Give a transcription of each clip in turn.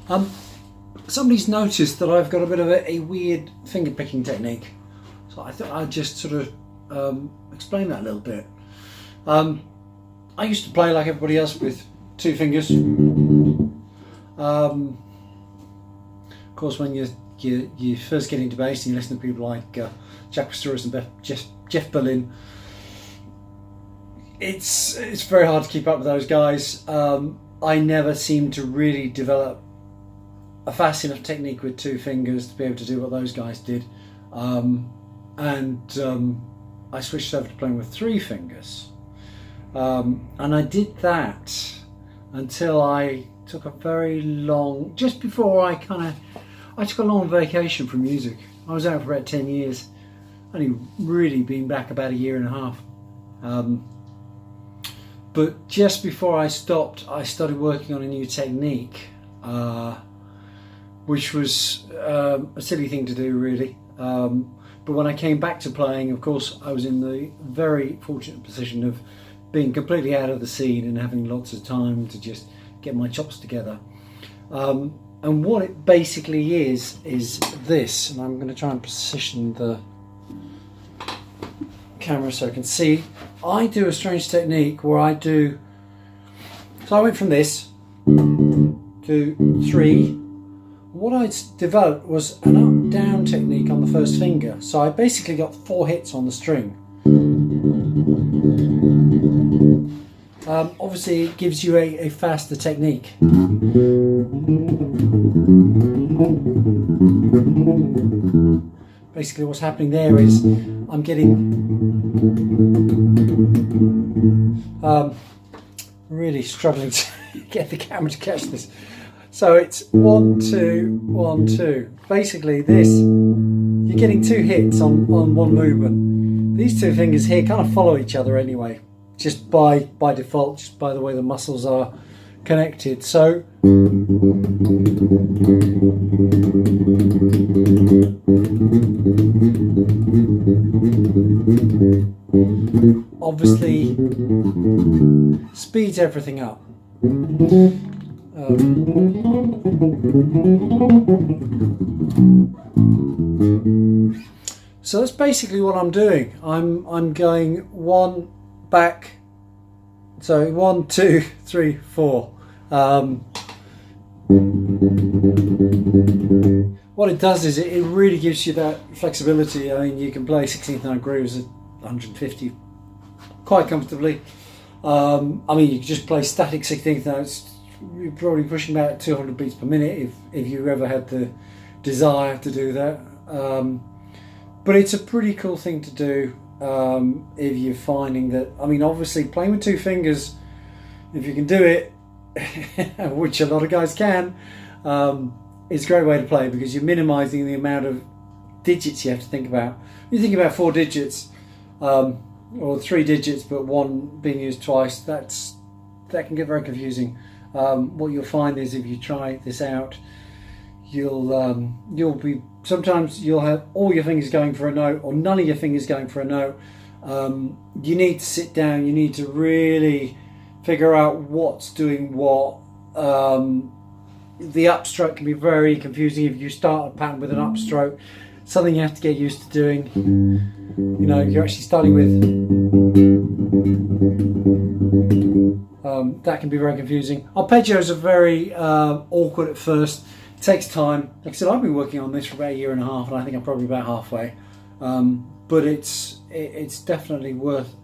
Um, Somebody's noticed that I've got a bit of a weird finger picking technique, so I thought I'd just sort of explain that a little bit. I used to play like everybody else with two fingers. Of course, when you first get into bass and you listen to people like Jack Pastorius and Jeff Berlin, it's very hard to keep up with those guys. I never seemed to really develop a fast enough technique with two fingers to be able to do what those guys did, and I switched over to playing with three fingers, and I did that until I took a very long, just before I took a long vacation from music. I was out for about 10 years, only really been back about a year and a half. But just before I stopped, I started working on a new technique, which was a silly thing to do, really. But when I came back to playing, of course, I was in the very fortunate position of being completely out of the scene and having lots of time to just get my chops together. And what it basically is this, and I'm going to try and position the camera so I can see. I do a strange technique where I went from this to three. What I developed was an up-down technique on the first finger. So I basically got 4 hits on the string. Obviously it gives you a faster technique. Basically what's happening there is I'm getting really struggling to get the camera to catch this. So it's 1, 2, 1, 2. Basically this, you're getting 2 hits on one movement. These two fingers here kind of follow each other anyway, just by default, just by the way the muscles are connected. So obviously speeds everything up. So that's basically what I'm doing. I'm going 1 back. So 1, 2, 3, 4. What it does is it really gives you that flexibility. I mean, you can play 16th note grooves at 150 quite comfortably. I mean, you can just play static 16th notes. You're probably pushing about 200 beats per minute if you ever had the desire to do that. But it's a pretty cool thing to do if you're finding that. I mean, obviously playing with 2 fingers, if you can do it, which a lot of guys can, it's a great way to play because you're minimising the amount of digits you have to think about. You think about 4 digits or 3 digits, but 1 being used twice. That can get very confusing. What you'll find is if you try this out, sometimes you'll have all your fingers going for a note or none of your fingers going for a note. You need to sit down, you need to really figure out what's doing what. The upstroke can be very confusing if you start a pattern with an upstroke. Something you have to get used to doing. You know, you're actually starting with that can be very confusing. Arpeggios are very awkward at first. It takes time. Like I said, I've been working on this for about a year and a half, and I think I'm probably about halfway. But it's definitely worth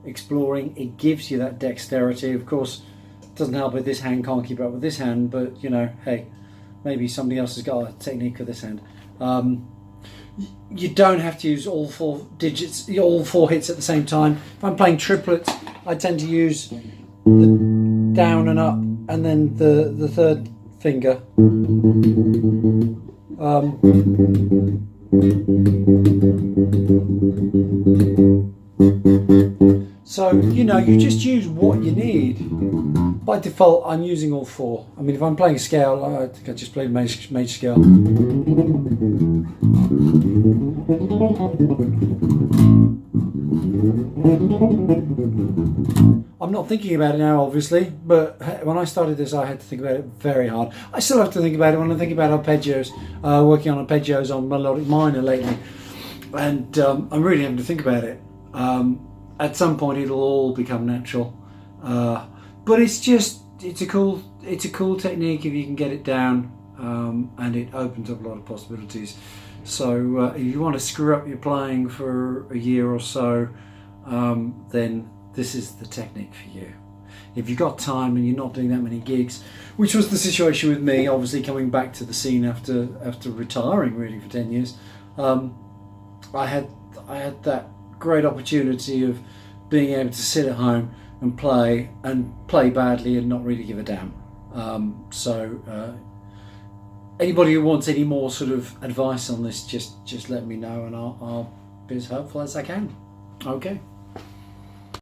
exploring. It gives you that dexterity. Of course, it doesn't help if this hand can't keep up with this hand, but you know, hey, maybe somebody else has got a technique for this hand. You don't have to use all 4 digits, all 4 hits at the same time. If I'm playing triplets, I tend to use the down and up and then the third finger. So, you know, you just use what you need. By default, I'm using all 4. I mean, if I'm playing a scale, I think I just played major scale. I'm not thinking about it now, obviously, but when I started this, I had to think about it very hard. I still have to think about it when I think about arpeggios, working on arpeggios on melodic minor lately, and I'm really having to think about it. At some point, it'll all become natural, but it's a cool technique if you can get it down, and it opens up a lot of possibilities. So if you want to screw up your playing for a year or so, then this is the technique for you. If you've got time and you're not doing that many gigs, which was the situation with me, obviously coming back to the scene after retiring really for 10 years, I had that great opportunity of being able to sit at home and play badly and not really give a damn. Anybody who wants any more sort of advice on this, just let me know, and I'll be as helpful as I can. Okay.